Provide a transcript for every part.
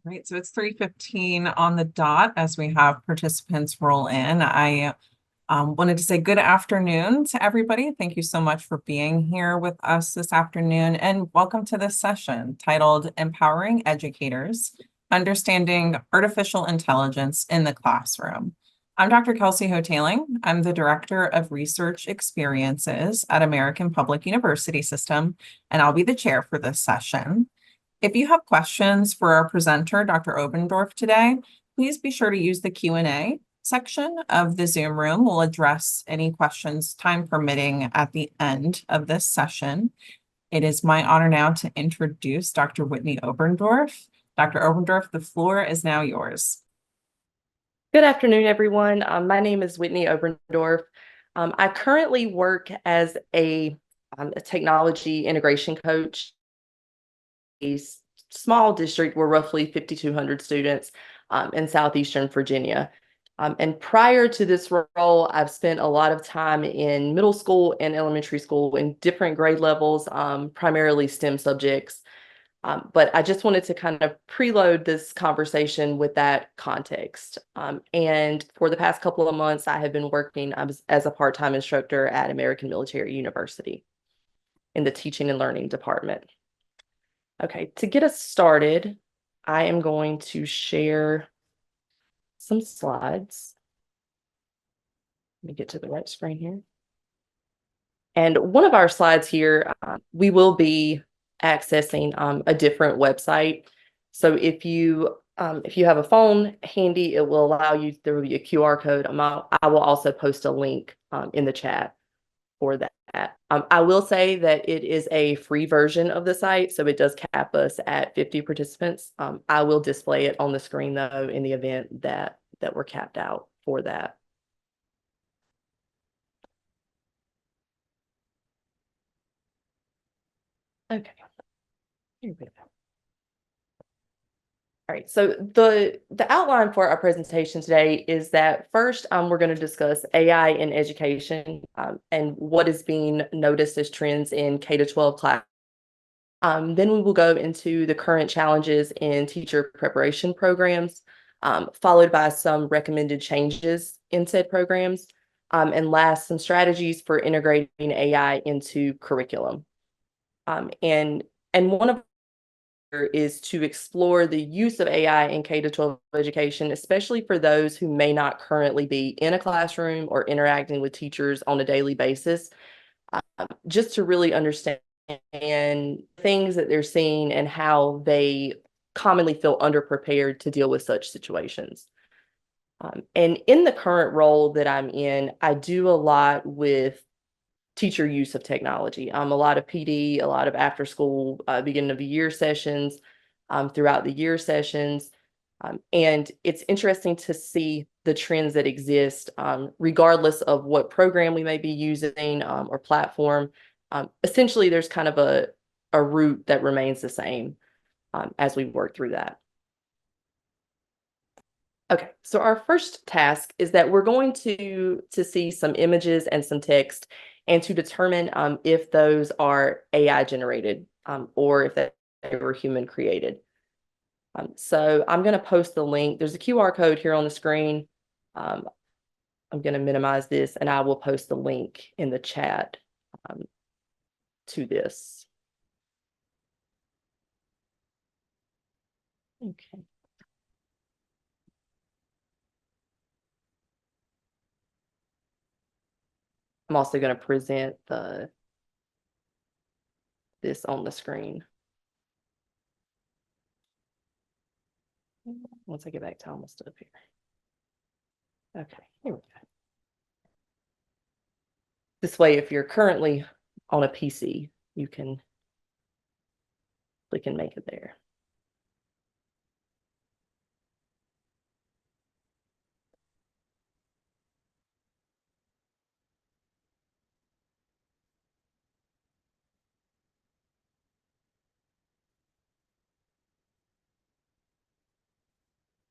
Great. So it's 3:15 on the dot as we have participants roll in. I wanted to say good afternoon to everybody. Thank you so much for being here with us this afternoon, and welcome to this session titled Empowering Educators, Understanding Artificial Intelligence in the Classroom. I'm Dr. Kelsey Hoteling. I'm the Director of Research Experiences at American Public University System, and I'll be the chair for this session. If you have questions for our presenter, Dr. Obendorf, today, please be sure to use the Q&A section of the Zoom room. We'll address any questions, time permitting, at the end of this session. It is my honor now to introduce Dr. Whitney Obendorf. Dr. Obendorf, the floor is now yours. Good afternoon, everyone. My name is Whitney Obendorf. I currently work as a technology integration coach, a small district. We're roughly 5,200 students in Southeastern Virginia. And prior to this role, I've spent a lot of time in middle school and elementary school in different grade levels, primarily STEM subjects. But I just wanted to kind of preload this conversation with that context. And for the past couple of months, I have been working as a part-time instructor at American Military University in the teaching and learning department. Okay, to get us started, I am going to share some slides. Let me get to the right screen here. And one of our slides here, we will be accessing a different website. So if you have a phone handy, it will allow you, there will be a QR code. I will also post a link in the chat for that. I will say that it is a free version of the site, so it does cap us at 50 participants. I will display it on the screen, though, in the event that we're capped out for that. Okay. Here we go. All right, so the outline for our presentation today is that first, we're going to discuss AI in education and what is being noticed as trends in K-12 class. Then we will go into the current challenges in teacher preparation programs, followed by some recommended changes in said programs, and last, some strategies for integrating AI into curriculum. And one of is to explore the use of AI in K-12 education, especially for those who may not currently be in a classroom or interacting with teachers on a daily basis, just to really understand things that they're seeing and how they commonly feel underprepared to deal with such situations. And in the current role that I'm in, I do a lot with teacher use of technology. A lot of PD, a lot of after school, beginning of the year sessions, throughout the year sessions. And it's interesting to see the trends that exist, regardless of what program we may be using or platform. Essentially, there's kind of a route that remains the same as we work through that. Okay, so our first task is that we're going to see some images and some text and to determine if those are AI generated or if they were human created. So I'm going to post the link. There's a QR code here on the screen. I'm going to minimize this and I will post the link in the chat to this. Okay. I'm also going to present this on the screen. Once I get back to all my stuff here. Okay, here we go. This way, if you're currently on a PC, you can click and make it there.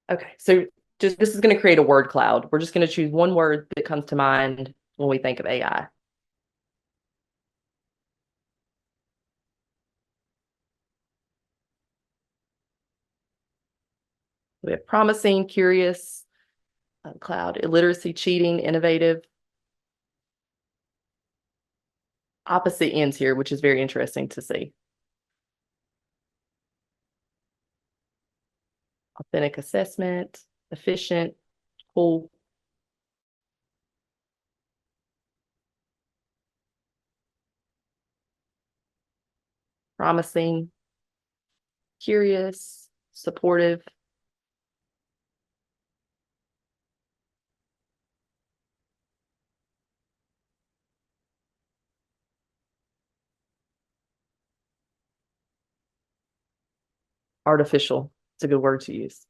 Okay, so this is going to create a word cloud. We're just going to choose one word that comes to mind when we think of AI. We have promising, curious, cloud, illiteracy, cheating, innovative. Opposite ends here, which is very interesting to see. Authentic assessment, efficient, cool. Promising, curious, supportive. Artificial. It's a good word to use.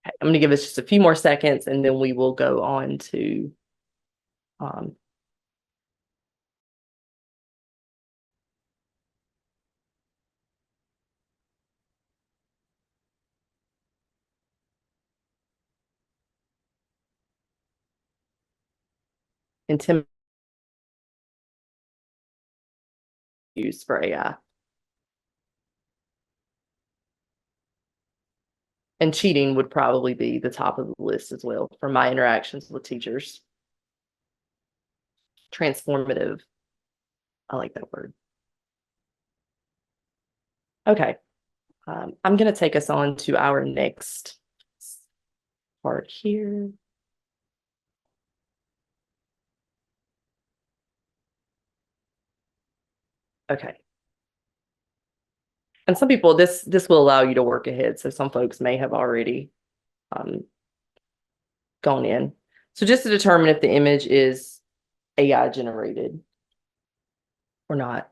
Okay, I'm going to give us just a few more seconds and then we will go on to intimidation use for AI. And cheating would probably be the top of the list as well for my interactions with teachers. Transformative. I like that word. Okay. I'm going to take us on to our next part here. Okay. And some people, this will allow you to work ahead. So some folks may have already gone in. So just to determine if the image is AI generated or not.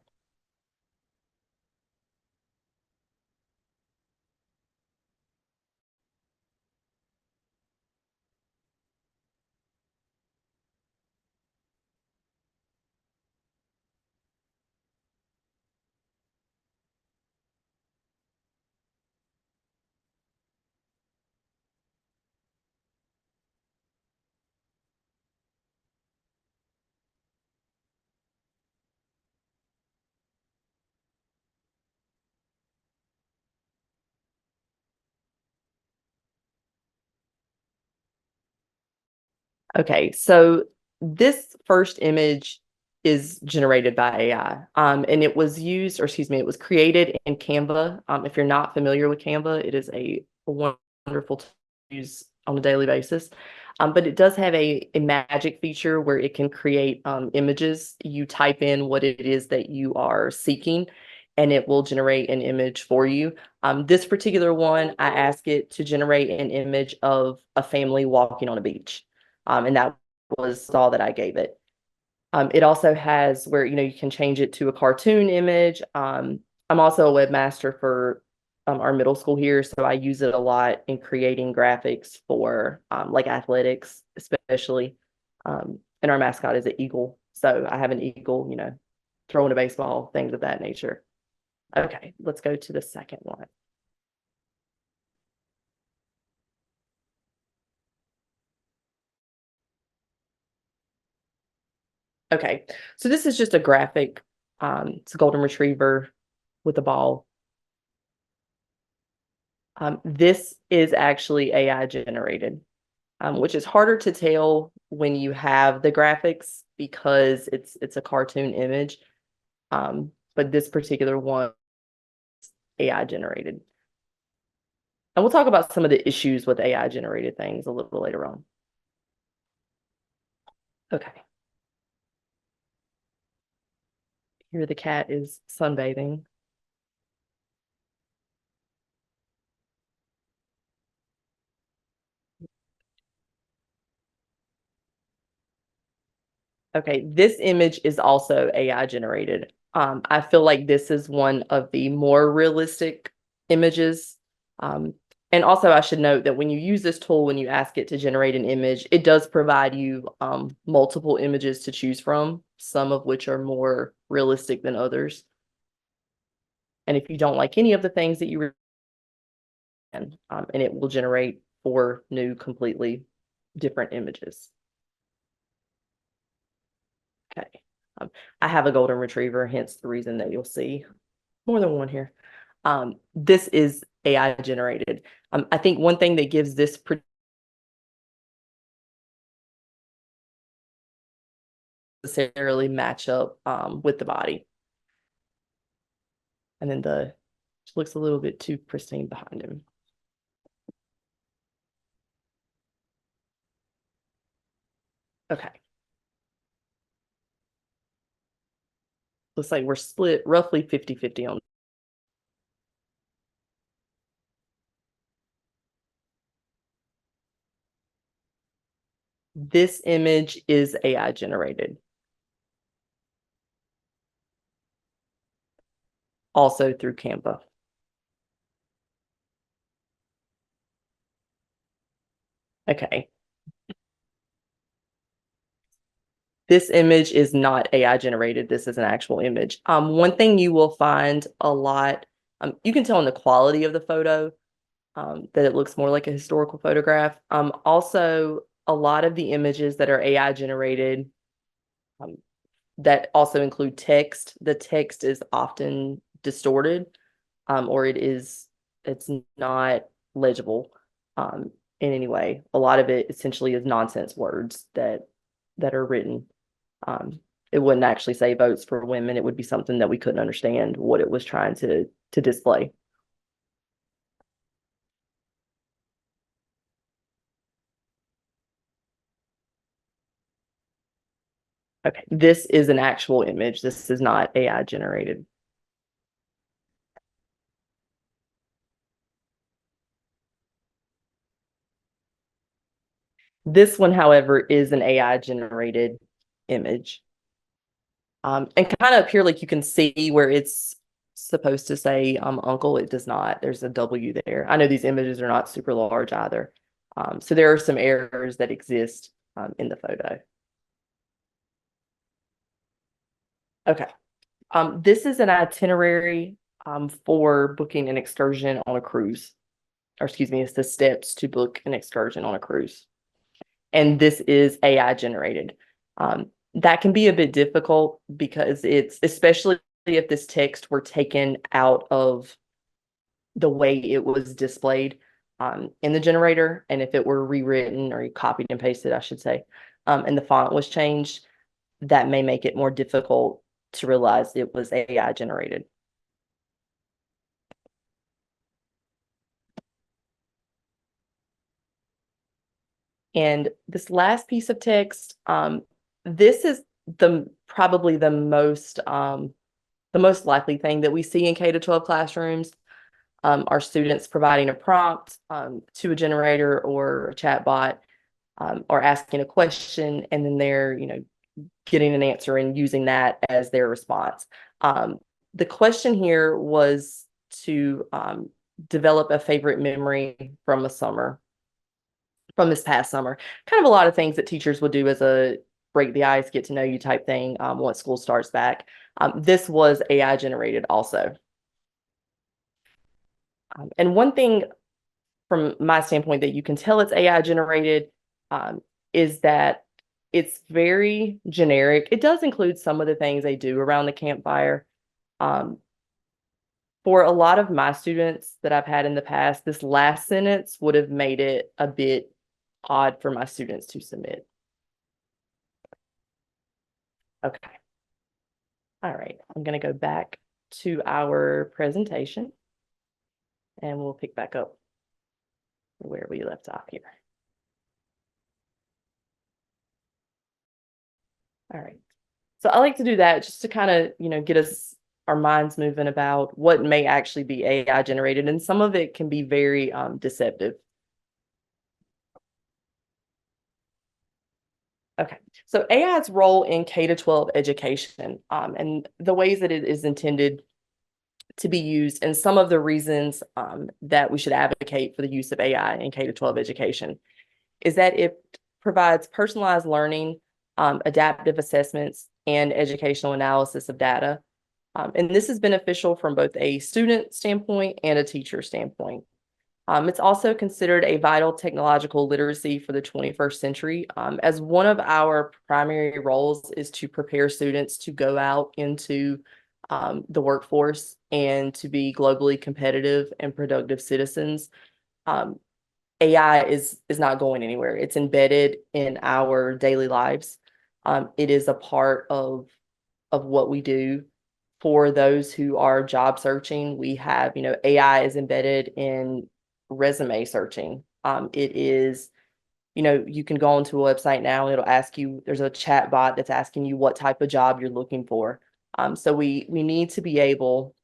Okay, so this first image is generated by AI, and it was used, or excuse me, it was created in Canva. If you're not familiar with Canva, it is a wonderful tool to use on a daily basis. But it does have a magic feature where it can create images. You type in what it is that you are seeking, and it will generate an image for you. This particular one, I ask it to generate an image of a family walking on a beach. And that was all that I gave it. It also has where, you can change it to a cartoon image. I'm also a webmaster for our middle school here, so I use it a lot in creating graphics for like athletics, especially. And our mascot is an eagle. So I have an eagle, throwing a baseball, things of that nature. Okay, let's go to the second one. Okay, so this is just a graphic. It's a golden retriever with a ball. This is actually AI generated, which is harder to tell when you have the graphics because it's a cartoon image. But this particular one is AI generated. And we'll talk about some of the issues with AI generated things a little later on. Okay. Here the cat is sunbathing. Okay, this image is also AI generated. I feel like this is one of the more realistic images. And also I should note that when you use this tool, when you ask it to generate an image, it does provide you multiple images to choose from, some of which are more realistic than others. And if you don't like any of the things that you and it will generate 4 new completely different images. Okay. I have a golden retriever, hence the reason that you'll see more than one here. This is AI generated. I think one thing that gives this necessarily match up with the body. And then the looks a little bit too pristine behind him. Okay. Looks like we're split roughly 50-50 on. This image is AI generated. Also through Canva. Okay. This image is not AI generated. This is an actual image. One thing you will find a lot, you can tell in the quality of the photo that it looks more like a historical photograph. Also, a lot of the images that are AI generated that also include text, the text is often distorted or it's not legible in any way. A lot of it essentially is nonsense words that are written. It wouldn't actually say votes for women. It would be something that we couldn't understand what it was trying to display. Okay, this is an actual image. This is not AI generated. This one, however, is an AI generated image. And kind of up here, like you can see where it's supposed to say uncle, it does not. There's a W there. I know these images are not super large either. So there are some errors that exist in the photo. Okay. This is an itinerary for booking an excursion on a cruise. Or excuse me, it's the steps to book an excursion on a cruise. And this is AI generated. That can be a bit difficult because it's, especially if this text were taken out of the way it was displayed in the generator, and if it were rewritten or copied and pasted, I should say, and the font was changed, that may make it more difficult to realize it was AI generated. And this last piece of text, this is probably the most likely thing that we see in K-12 classrooms. Are students providing a prompt to a generator or a chat bot, or asking a question, and then they're getting an answer and using that as their response. The question here was to develop a favorite memory from this past summer. Kind of a lot of things that teachers would do as a break the ice, get to know you type thing once school starts back. This was AI generated also. And one thing from my standpoint that you can tell it's AI generated is that it's very generic. It does include some of the things they do around the campfire. For a lot of my students that I've had in the past, this last sentence would have made it a bit odd for my students to submit. Okay. All right. I'm going to go back to our presentation and we'll pick back up where we left off here. All right. So I like to do that just to kind of, get our minds moving about what may actually be AI generated, and some of it can be very deceptive. Okay, so AI's role in K-12 education and the ways that it is intended to be used, and some of the reasons that we should advocate for the use of AI in K-12 education is that it provides personalized learning, adaptive assessments, and educational analysis of data. And this is beneficial from both a student standpoint and a teacher standpoint. It's also considered a vital technological literacy for the 21st century, as one of our primary roles is to prepare students to go out into the workforce and to be globally competitive and productive citizens. Um, AI is not going anywhere. It's embedded in our daily lives. It is a part of what we do. For those who are job searching, we have, AI is embedded in resume searching. It is, you can go onto a website now and it'll ask you, there's a chat bot that's asking you what type of job you're looking for. So we need to be able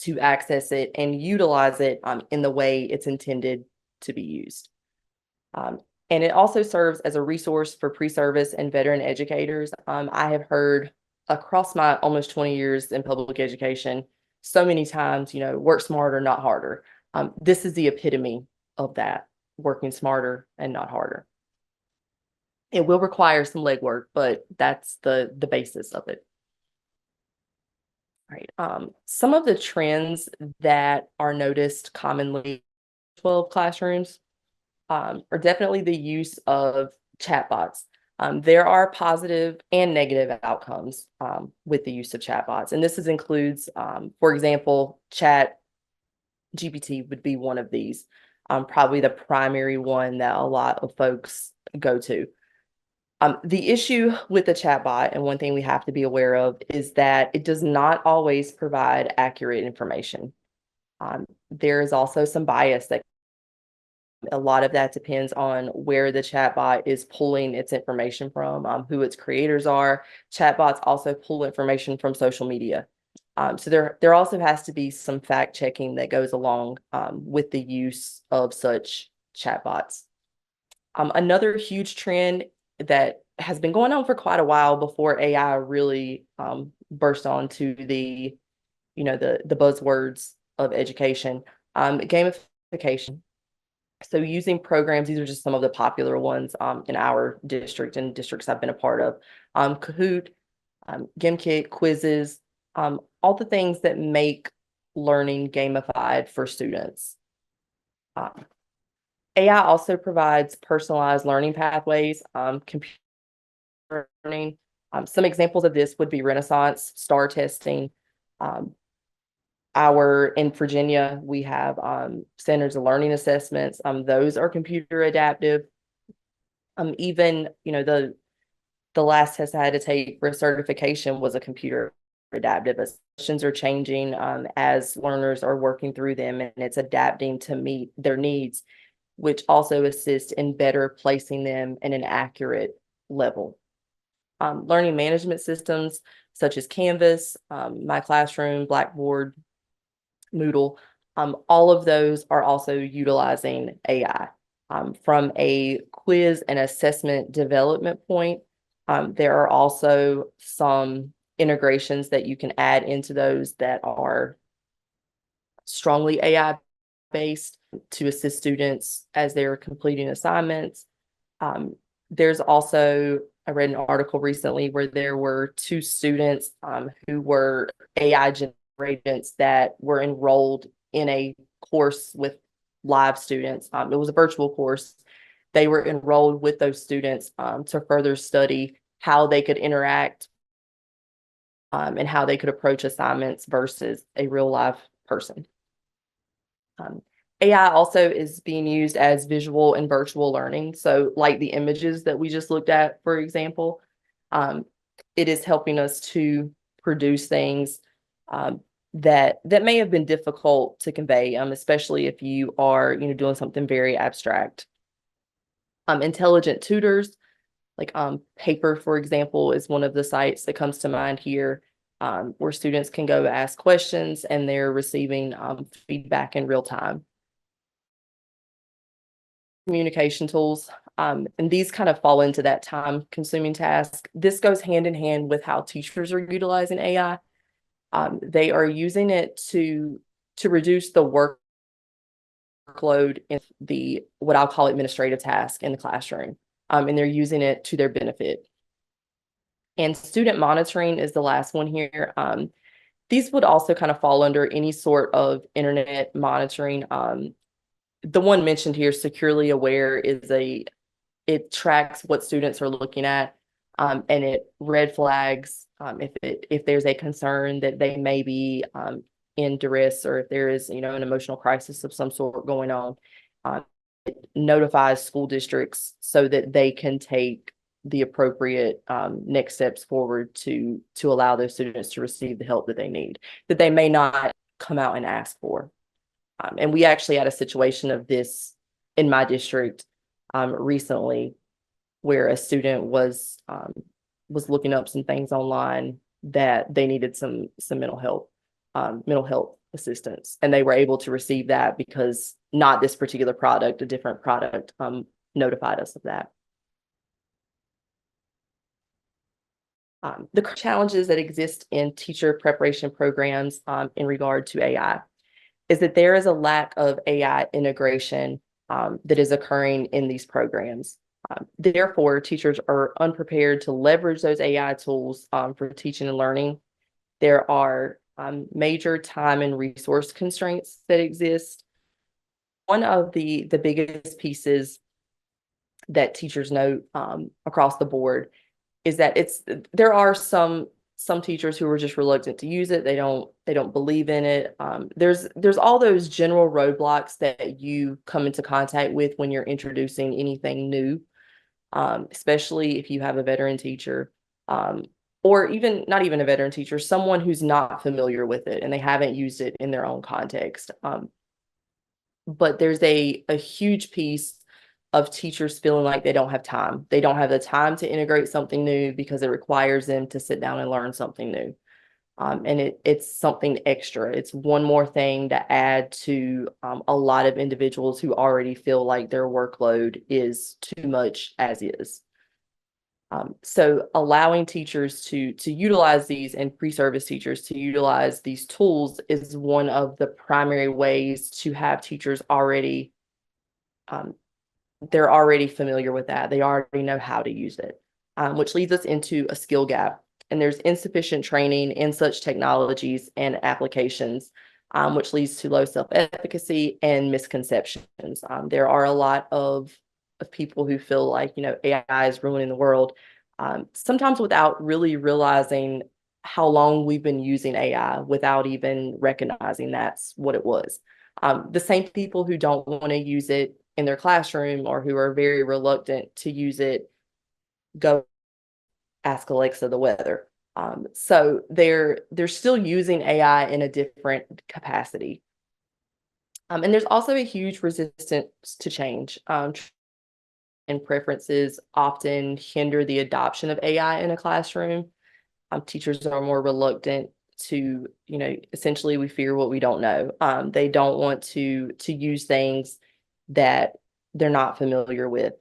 to access it and utilize it in the way it's intended to be used. And it also serves as a resource for pre-service and veteran educators. I have heard across my almost 20 years in public education so many times, work smarter, not harder. This is the epitome of that, working smarter and not harder. It will require some legwork, but that's the basis of it. All right. Some of the trends that are noticed commonly in 12 classrooms are definitely the use of chatbots. There are positive and negative outcomes with the use of chatbots. And this includes, for example, Chat GPT would be one of these, probably the primary one that a lot of folks go to. The issue with the chatbot, and one thing we have to be aware of, is that it does not always provide accurate information. There is also some bias that a lot of that depends on where the chatbot is pulling its information from, who its creators are. Chatbots also pull information from social media. So there also has to be some fact checking that goes along with the use of such chatbots. Another huge trend that has been going on for quite a while before AI really burst onto the buzzwords of education, gamification. So using programs, these are just some of the popular ones in our district and districts I've been a part of. Kahoot, Gimkit, quizzes, all the things that make learning gamified for students. AI also provides personalized learning pathways, computer learning. Some examples of this would be Renaissance, STAR testing. In Virginia, we have Centers of Learning Assessments. Those are computer adaptive. Even, the last test I had to take for certification was a computer adaptive. As questions are changing as learners are working through them, and it's adapting to meet their needs, which also assists in better placing them in an accurate level. Learning management systems such as Canvas, My Classroom, Blackboard, Moodle, all of those are also utilizing AI. From a quiz and assessment development point, there are also some integrations that you can add into those that are strongly AI based to assist students as they're completing assignments. There's also, I read an article recently where there were 2 students who were AI generators that were enrolled in a course with live students. It was a virtual course. They were enrolled with those students to further study how they could interact and how they could approach assignments versus a real live person. AI also is being used as visual and virtual learning. So like the images that we just looked at, for example, it is helping us to produce things that may have been difficult to convey, especially if you are, doing something very abstract. Intelligent tutors, like Paper, for example, is one of the sites that comes to mind here, where students can go ask questions and they're receiving feedback in real time. Communication tools, and these kind of fall into that time-consuming task. This goes hand in hand with how teachers are utilizing AI. They are using it to reduce the workload in the what I'll call administrative task in the classroom, and they're using it to their benefit. And student monitoring is the last one here. These would also kind of fall under any sort of internet monitoring. the one mentioned here, Securely Aware, it tracks what students are looking at, and it red flags if there's a concern that they may be in duress, or if there is, an emotional crisis of some sort going on. It notifies school districts so that they can take the appropriate next steps forward to allow those students to receive the help that they need, that they may not come out and ask for. And we actually had a situation of this in my district recently, where a student was looking up some things online that they needed some mental health assistance, and they were able to receive that because not this particular product, a different product, notified us of that. The challenges that exist in teacher preparation programs in regard to AI is that there is a lack of AI integration that is occurring in these programs. Therefore, teachers are unprepared to leverage those AI tools for teaching and learning. There are major time and resource constraints that exist. One of the biggest pieces that teachers note across the board is that there are some teachers who are just reluctant to use it. They don't believe in it. There's all those general roadblocks that you come into contact with when you're introducing anything new, especially if you have a veteran teacher, or even not even a veteran teacher, someone who's not familiar with it and they haven't used it in their own context. But there's a huge piece of teachers feeling like they don't have time. They don't have the time to integrate something new because it requires them to sit down and learn something new. And it's something extra. It's one more thing to add to a lot of individuals who already feel like their workload is too much as is. So allowing teachers to utilize these, and pre-service teachers to utilize these tools, is one of the primary ways to have teachers already they're already familiar with that. They already know how to use it, which leads us into a skill gap. And there's insufficient training in such technologies and applications, which leads to low self-efficacy and misconceptions. There are a lot of people who feel like, AI is ruining the world, sometimes without really realizing how long we've been using AI, without even recognizing that's what it was. The same people who don't want to use it in their classroom, or who are very reluctant to use it, go ask Alexa the weather. So they're still using AI in a different capacity. And there's also a huge resistance to change. And preferences often hinder the adoption of AI in a classroom. Teachers are more reluctant to, essentially, we fear what we don't know. They don't want to use things that they're not familiar with.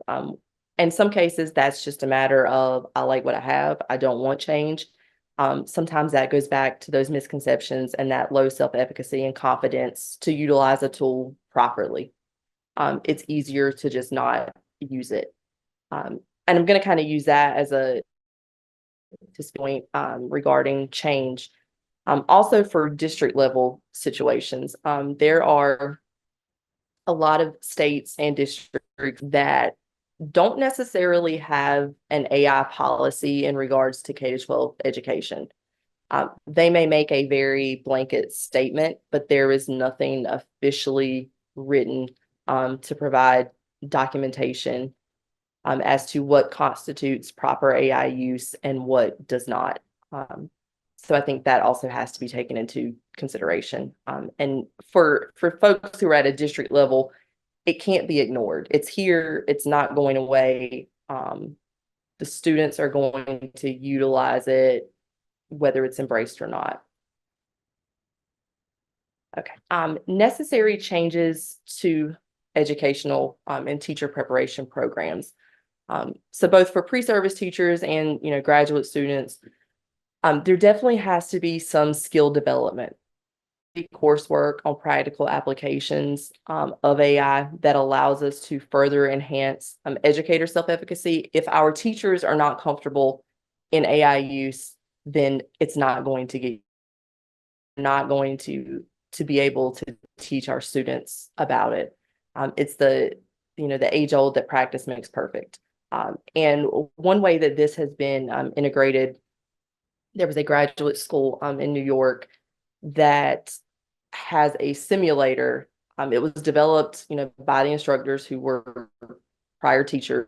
In some cases, that's just a matter of, I like what I have, I don't want change. Sometimes that goes back to those misconceptions and that low self-efficacy and confidence to utilize a tool properly. It's easier to just not use it. And I'm going to kind of use that as a point regarding change. Also for district level situations, there are a lot of states and districts that don't necessarily have an AI policy in regards to K-12 education. They may make a very blanket statement, but there is nothing officially written to provide documentation as to what constitutes proper AI use and what does not. So I think that also has to be taken into consideration. And for folks who are at a district level, it can't be ignored. It's here, it's not going away. The students are going to utilize it, whether it's embraced or not. Okay. Necessary changes to educational and teacher preparation programs. So both for pre-service teachers and, graduate students, there definitely has to be some skill development, coursework on practical applications of AI that allows us to further enhance educator self-efficacy. If our teachers are not comfortable in AI use, then it's not going to be able to teach our students about it. It's the age old that practice makes perfect. And one way that this has been integrated, there was a graduate school in New York that has a simulator. It was developed, by the instructors who were prior teachers,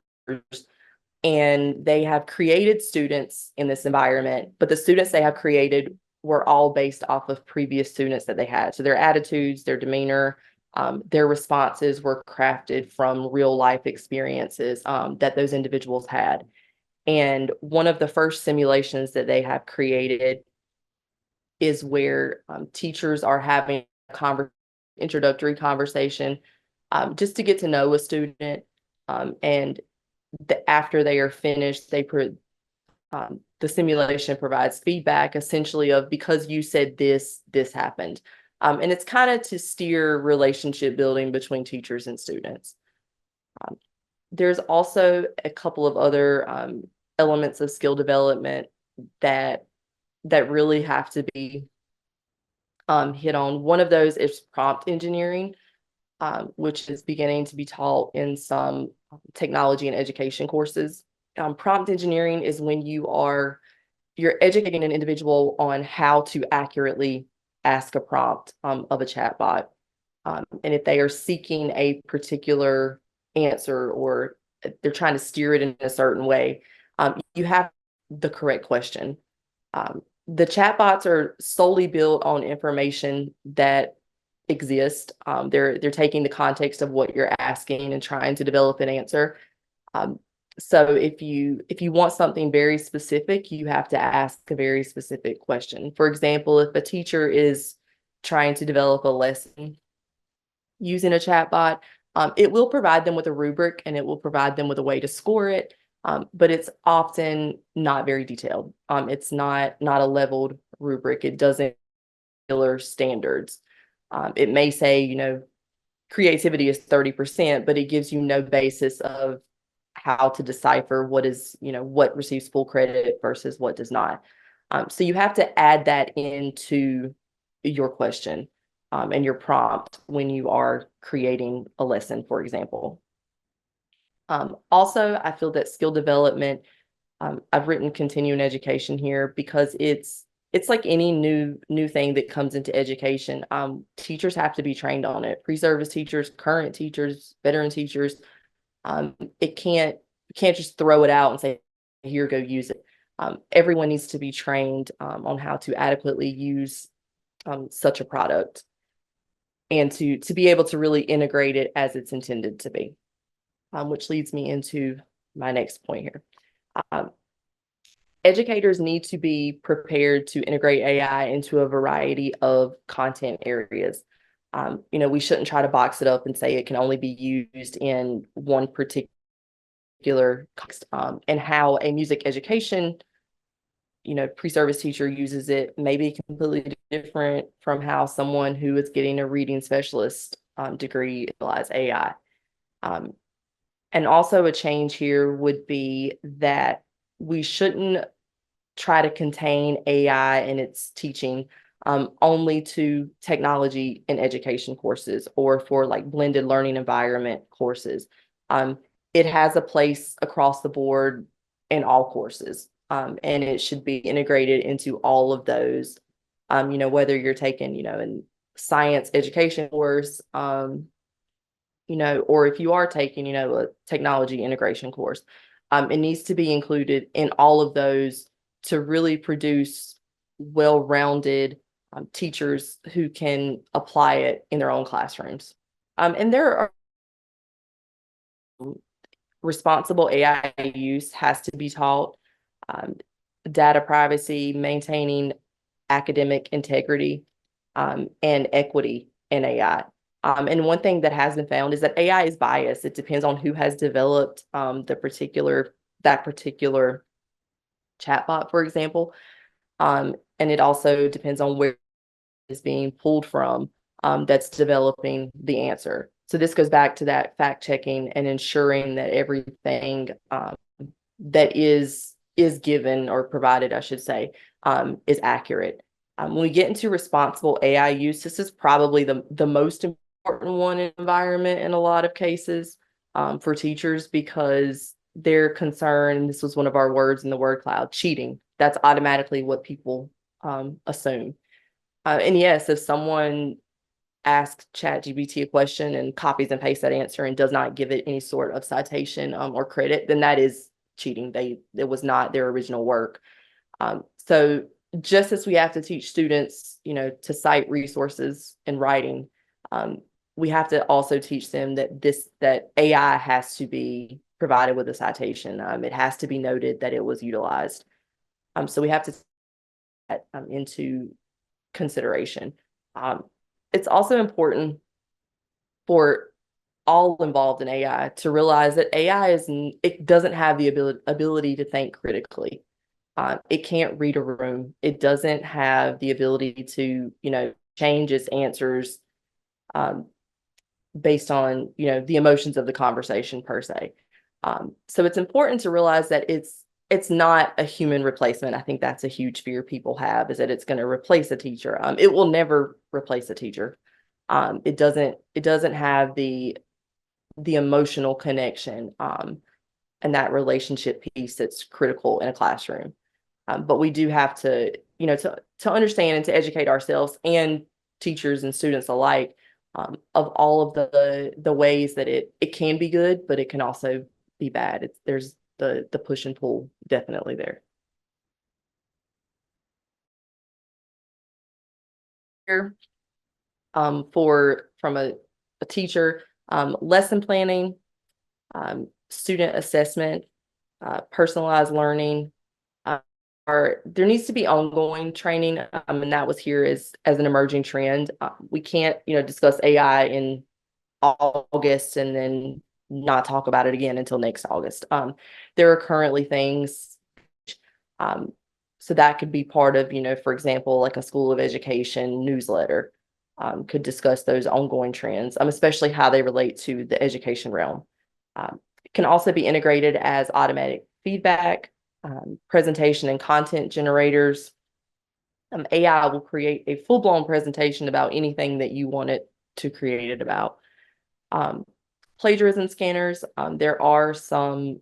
and they have created students in this environment, but the students they have created were all based off of previous students that they had. So their attitudes, their demeanor, their responses were crafted from real life experiences that those individuals had. And one of the first simulations that they have created is where teachers are having a introductory conversation just to get to know a student. And after they are finished, the simulation provides feedback essentially of, because you said this happened. And it's kind of to steer relationship building between teachers and students. There's also a couple of other elements of skill development that really have to be hit on. One of those is prompt engineering, which is beginning to be taught in some technology and education courses. Prompt engineering is when you're educating an individual on how to accurately ask a prompt of a chatbot. And if they are seeking a particular answer, or they're trying to steer it in a certain way, you have the correct question. The chatbots are solely built on information that exist. They're taking the context of what you're asking and trying to develop an answer. So if you want something very specific, you have to ask a very specific question. For example, if a teacher is trying to develop a lesson using a chatbot, it will provide them with a rubric, and it will provide them with a way to score it. But it's often not very detailed. It's not a leveled rubric. It doesn't standards. It may say, creativity is 30%, but it gives you no basis of how to decipher what receives full credit versus what does not. So you have to add that into your question and your prompt when you are creating a lesson, for example. Also, I feel that skill development, I've written continuing education here because it's like any new thing that comes into education. Teachers have to be trained on it. Pre-service teachers, current teachers, veteran teachers. You can't just throw it out and say, here, go use it. Everyone needs to be trained on how to adequately use such a product, and to be able to really integrate it as it's intended to be, which leads me into my next point here. Educators need to be prepared to integrate AI into a variety of content areas. We shouldn't try to box it up and say it can only be used in one particular context. And how a music education, pre-service teacher uses it may be completely different from how someone who is getting a reading specialist degree utilize AI. And also a change here would be that we shouldn't try to contain AI and its teaching only to technology and education courses, or for like blended learning environment courses. It has a place across the board in all courses, and it should be integrated into all of those. Whether you're taking, a science education course, or if you are taking, a technology integration course, it needs to be included in all of those to really produce well-rounded teachers who can apply it in their own classrooms. And there are responsible AI use has to be taught, data privacy, maintaining academic integrity, and equity in AI. And one thing that has been found is that AI is biased. It depends on who has developed that particular chatbot, for example. And it also depends on where it's being pulled from that's developing the answer. So this goes back to that fact checking and ensuring that everything that is given or provided, I should say, is accurate. When we get into responsible AI use, this is probably the most important one in environment in a lot of cases for teachers because they're concerned, and this was one of our words in the word cloud, cheating. That's automatically what people assume. And yes, if someone asks ChatGPT a question and copies and pastes that answer and does not give it any sort of citation or credit, then that is cheating. It was not their original work. So just as we have to teach students, to cite resources in writing, we have to also teach them that AI has to be provided with a citation. It has to be noted that it was utilized. So we have to take that into consideration. It's also important for all involved in AI to realize that it doesn't have the ability to think critically. It can't read a room. It doesn't have the ability to, change its answers based on, the emotions of the conversation per se. So it's important to realize that it's not a human replacement. I think that's a huge fear people have, is that it's going to replace a teacher. It will never replace a teacher. It doesn't have the emotional connection and that relationship piece that's critical in a classroom. But we do have to, to understand and to educate ourselves and teachers and students alike of all of the ways that it can be good, but it can also be bad. There's the push and pull definitely there. Here, from a teacher, lesson planning, student assessment, personalized learning. There needs to be ongoing training, and that was here as an emerging trend. We can't, discuss AI in August and then not talk about it again until next August. There are currently things, so that could be part of, for example, like a School of Education newsletter could discuss those ongoing trends, especially how they relate to the education realm. It can also be integrated as automatic feedback, presentation and content generators. AI will create a full-blown presentation about anything that you want it to create it about. Plagiarism scanners, there are some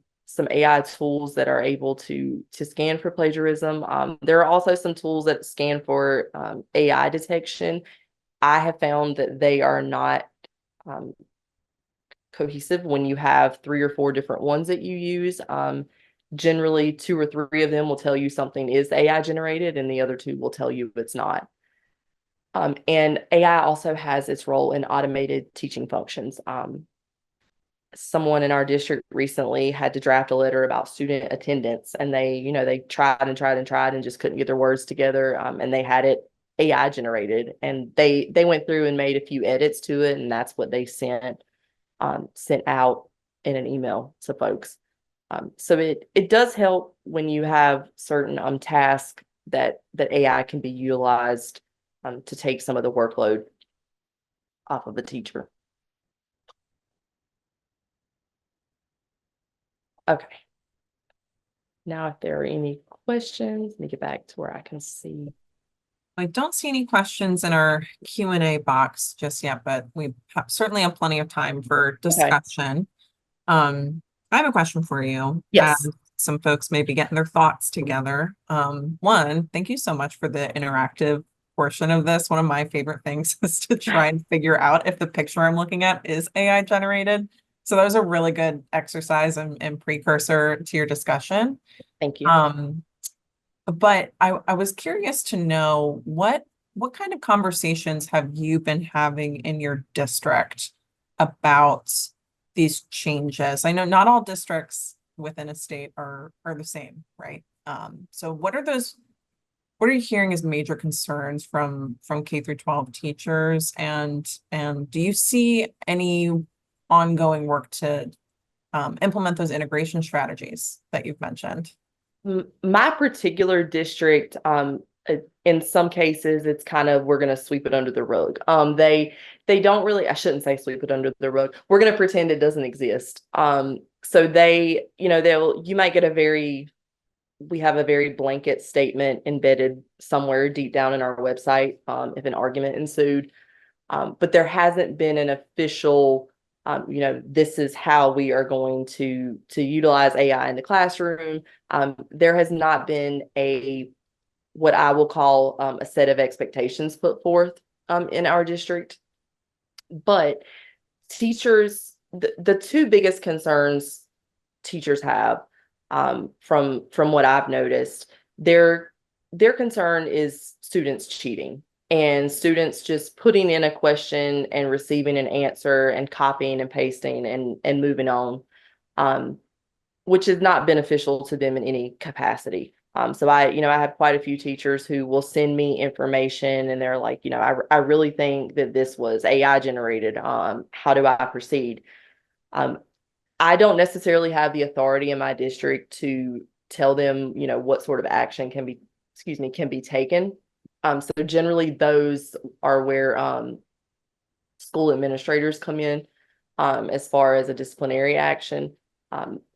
AI tools that are able to scan for plagiarism. There are also some tools that scan for AI detection. I have found that they are not cohesive when you have 3 or 4 different ones that you use. Generally, 2 or 3 of them will tell you something is AI generated, and the other 2 will tell you it's not. And AI also has its role in automated teaching functions. Someone in our district recently had to draft a letter about student attendance, and they tried and tried and tried and just couldn't get their words together. And they had it AI generated, and they went through and made a few edits to it, and that's what they sent out in an email to folks. So it does help when you have certain tasks that AI can be utilized to take some of the workload off of the teacher. Okay. Now, if there are any questions, let me get back to where I can see. I don't see any questions in our Q&A box just yet, but we certainly have plenty of time for discussion. Okay. I have a question for you. Yes. Some folks may be getting their thoughts together. One, thank you so much for the interactive portion of this. One of my favorite things is to try and figure out if the picture I'm looking at is AI generated. So that was a really good exercise and precursor to your discussion. Thank you. But I was curious to know what kind of conversations have you been having in your district about these changes? I know not all districts within a state are the same, right? So what are you hearing as major concerns from K through 12 teachers, and do you see any ongoing work to implement those integration strategies that you've mentioned? My particular district, in some cases, it's kind of, we're going to sweep it under the rug. They don't really, I shouldn't say sweep it under the rug. We're going to pretend it doesn't exist. So they, you might get we have a very blanket statement embedded somewhere deep down in our website, if an argument ensued. But there hasn't been an official, this is how we are going to utilize AI in the classroom. There has not been what I will call a set of expectations put forth in our district. But teachers, the two biggest concerns teachers have, from what I've noticed, their concern is students cheating and students just putting in a question and receiving an answer and copying and pasting and moving on, which is not beneficial to them in any capacity. So I have quite a few teachers who will send me information and they're like, I really think that this was AI generated. How do I proceed? I don't necessarily have the authority in my district to tell them, what sort of action can be taken. So generally those are where school administrators come in, as far as a disciplinary action.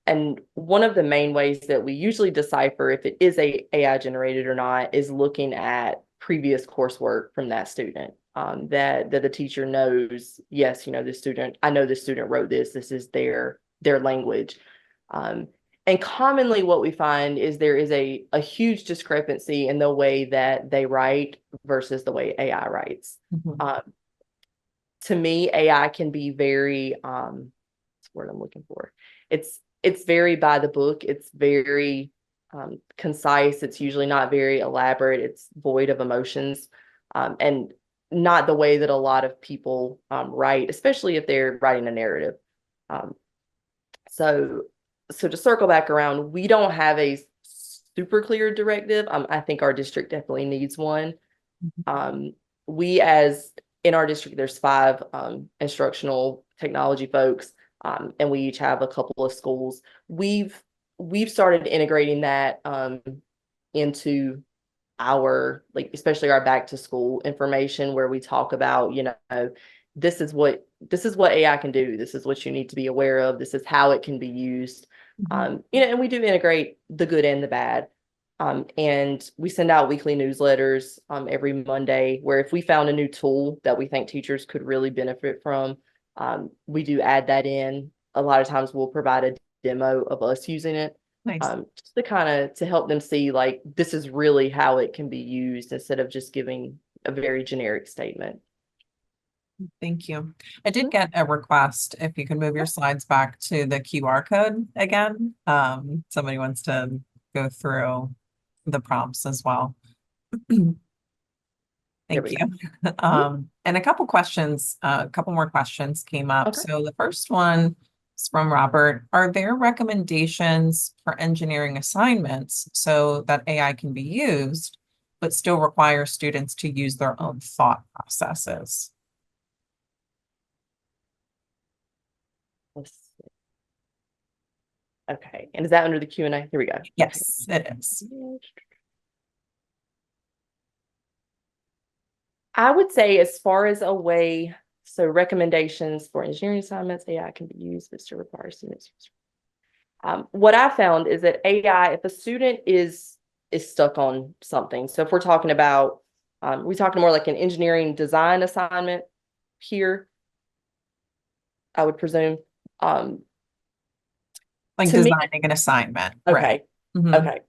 And one of the main ways that we usually decipher if it is AI generated or not is looking at previous coursework from that student. That the teacher knows, yes, I know the student wrote this is their language. And commonly what we find is there is a huge discrepancy in the way that they write versus the way AI writes. To me, AI can be very, what's the word I'm looking for? It's very by the book. It's very concise. It's usually not very elaborate. It's void of emotions, and not the way that a lot of people write, especially if they're writing a narrative. So to circle back around, we don't have a super clear directive. I think our district definitely needs one. In our district, there's 5 instructional technology folks, and we each have a couple of schools. We've started integrating that into our, especially our back to school information, where we talk about, this is what AI can do. This is what you need to be aware of. This is how it can be used. And we do integrate the good and the bad. And we send out weekly newsletters every Monday, where if we found a new tool that we think teachers could really benefit from, we do add that in. A lot of times we'll provide a demo of us using it. Nice. Just to help them see, this is really how it can be used, instead of just giving a very generic statement. Thank you. I did get a request if you can move your slides back to the QR code again. Somebody wants to go through the prompts as well. Thank you. And a couple more questions came up. Okay. So the first one is from Robert. Are there recommendations for engineering assignments so that AI can be used, but still require students to use their own thought processes? Let's see. Okay, and is that under the Q&A? Here we go. Yes, it is. I would say, as far as a way, so recommendations for engineering assignments, AI can be used, but still requires students. What I found is that AI, if a student is stuck on something, so if we're talking about, we're talking more like an engineering design assignment here, I would presume. Like designing an assignment. Okay. Right. Okay.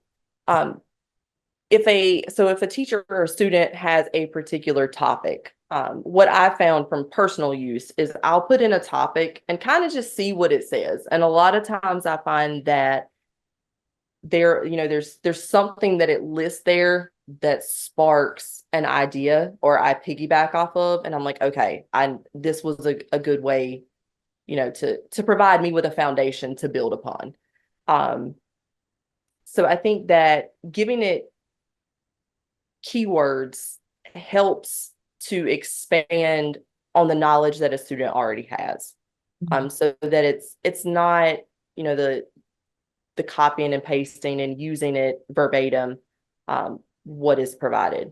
If a teacher or a student has a particular topic, what I found from personal use is I'll put in a topic and kind of just see what it says. And a lot of times I find that there's something that it lists there that sparks an idea, or I piggyback off of, and I'm like, okay, this was a good way, to provide me with a foundation to build upon. So I think that giving it keywords helps to expand on the knowledge that a student already has. So that it's not, the copying and pasting and using it verbatim, what is provided.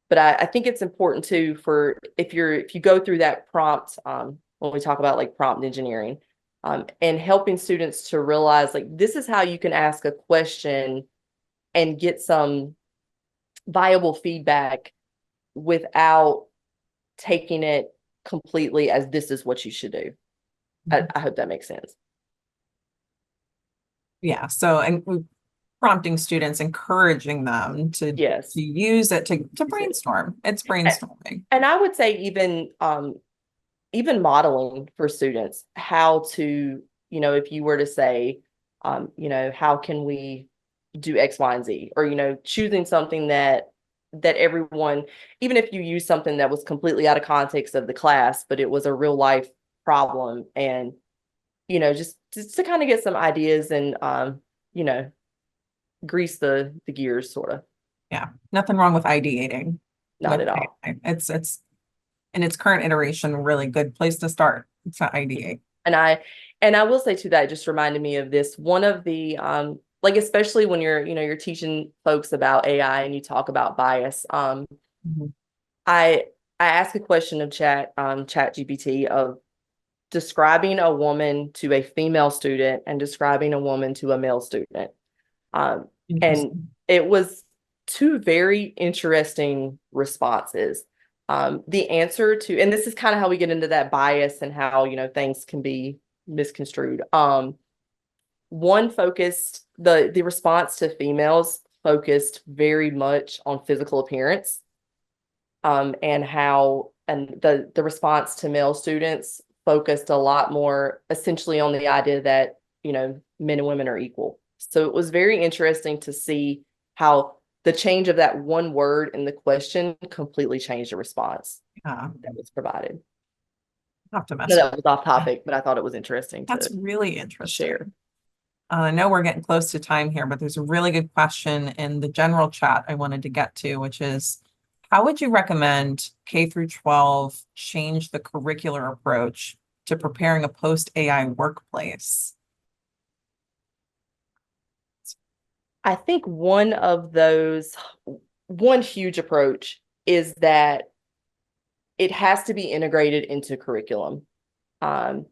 But I think it's important too, for if you go through that prompt, when we talk about like prompt engineering, and helping students to realize, like, this is how you can ask a question and get some viable feedback without taking it completely as this is what you should do. I hope that makes sense. Yeah, so and prompting students, encouraging them Yes. to use it to brainstorm. It's brainstorming. And I would say even modeling for students how to, if you were to say, how can we do X, Y, and Z, or, choosing something that everyone, even if you use something that was completely out of context of the class, but it was a real life problem, and, just to kind of get some ideas and, you know, grease the gears, sort of. Yeah, nothing wrong with ideating. Not With at all. AI. It's in its current iteration, a really good place to start. It's to ideate. And I will say too, that just reminded me of this. One of the like, especially when you're teaching folks about AI and you talk about bias. Mhm. I ask a question of Chat GPT of describing a woman to a female student and describing a woman to a male student. And Interesting. it was two very interesting responses. The answer to, and this is kind of how we get into that bias and how, things can be misconstrued. One focused, the response to females focused very much on physical appearance, and the response to male students focused a lot more essentially on the idea that, men and women are equal. So it was very interesting to see how the change of that one word in the question completely changed the response Yeah, that was provided. have to No, mess with that was off that. topic, but I thought it was interesting That's to really interesting. share. I know we're getting close to time here, but there's a really good question in the general chat I wanted to get to, which is how would you recommend K through 12 change the curricular approach to preparing a post-AI workplace? I think one huge approach is that it has to be integrated into curriculum. Um,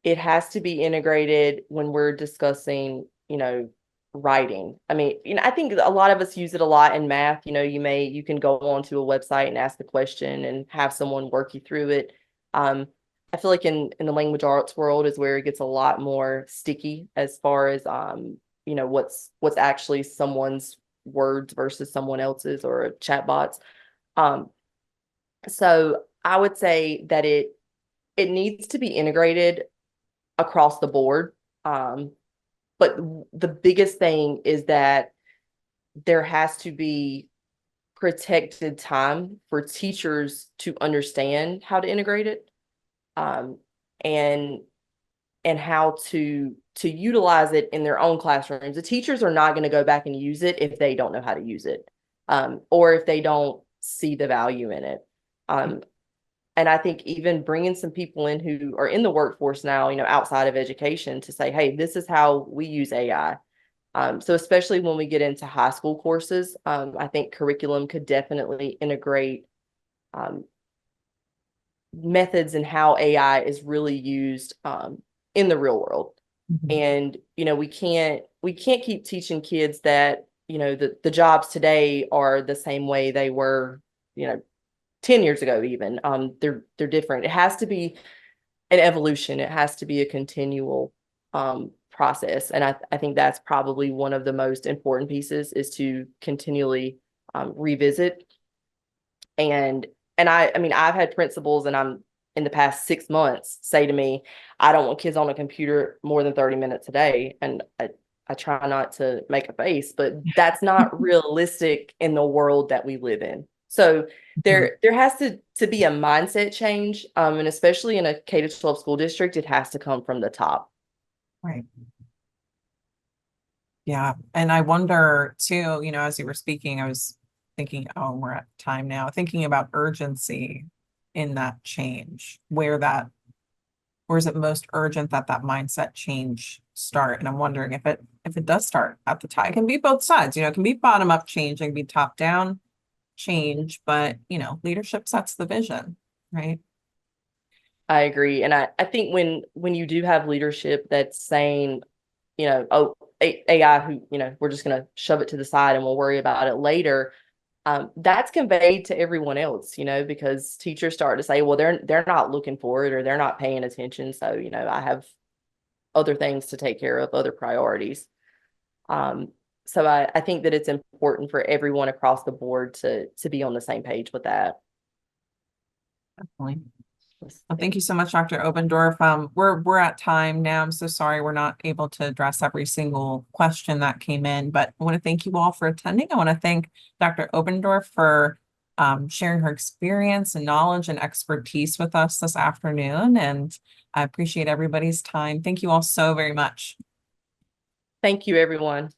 it has to be integrated when we're discussing, writing. I mean, I think a lot of us use it a lot in math. You can go onto a website and ask a question and have someone work you through it. I feel like in the language arts world is where it gets a lot more sticky as far as what's actually someone's words versus someone else's or chatbots. Um, so I would say that it needs to be integrated across the board. But the biggest thing is that there has to be protected time for teachers to understand how to integrate it, um, and how to utilize it in their own classrooms. The teachers are not going to go back and use it if they don't know how to use it, or if they don't see the value in it. And I think even bringing some people in who are in the workforce now, outside of education, to say, hey, this is how we use AI. So especially when we get into high school courses, I think curriculum could definitely integrate methods and how AI is really used in the real world. Mhm. And we can't keep teaching kids that the jobs today are the same way they were 10 years ago. Even they're different. It has to be an evolution. It has to be a continual process. And I think that's probably one of the most important pieces, is to continually revisit. And I mean, I've had principals, and I'm in the past 6 months, say to me, I don't want kids on a computer more than 30 minutes a day. And I try not to make a face, but that's not realistic in the world that we live in. So there has to be a mindset change. And especially in a K to 12 school district, it has to come from the top. Right. Yeah. And I wonder too, as you were speaking, I was thinking, oh, we're at time now, thinking about urgency in that change, where is it most urgent that that mindset change start? And I'm wondering if it does start at the top. It can be both sides, it can be bottom up change, it can be top down change, but leadership sets the vision, right? I agree. And I think when you do have leadership that's saying, oh, AI, who, we're just going to shove it to the side and we'll worry about it later. That's conveyed to everyone else, because teachers start to say, well, they're not looking for it or they're not paying attention. So, I have other things to take care of, other priorities. So I think that it's important for everyone across the board to be on the same page with that. Definitely. Well, thank you so much, Dr. Obendorf. We're at time now. I'm so sorry we're not able to address every single question that came in, but I want to thank you all for attending. I want to thank Dr. Obendorf for sharing her experience and knowledge and expertise with us this afternoon. And I appreciate everybody's time. Thank you all so very much. Thank you, everyone.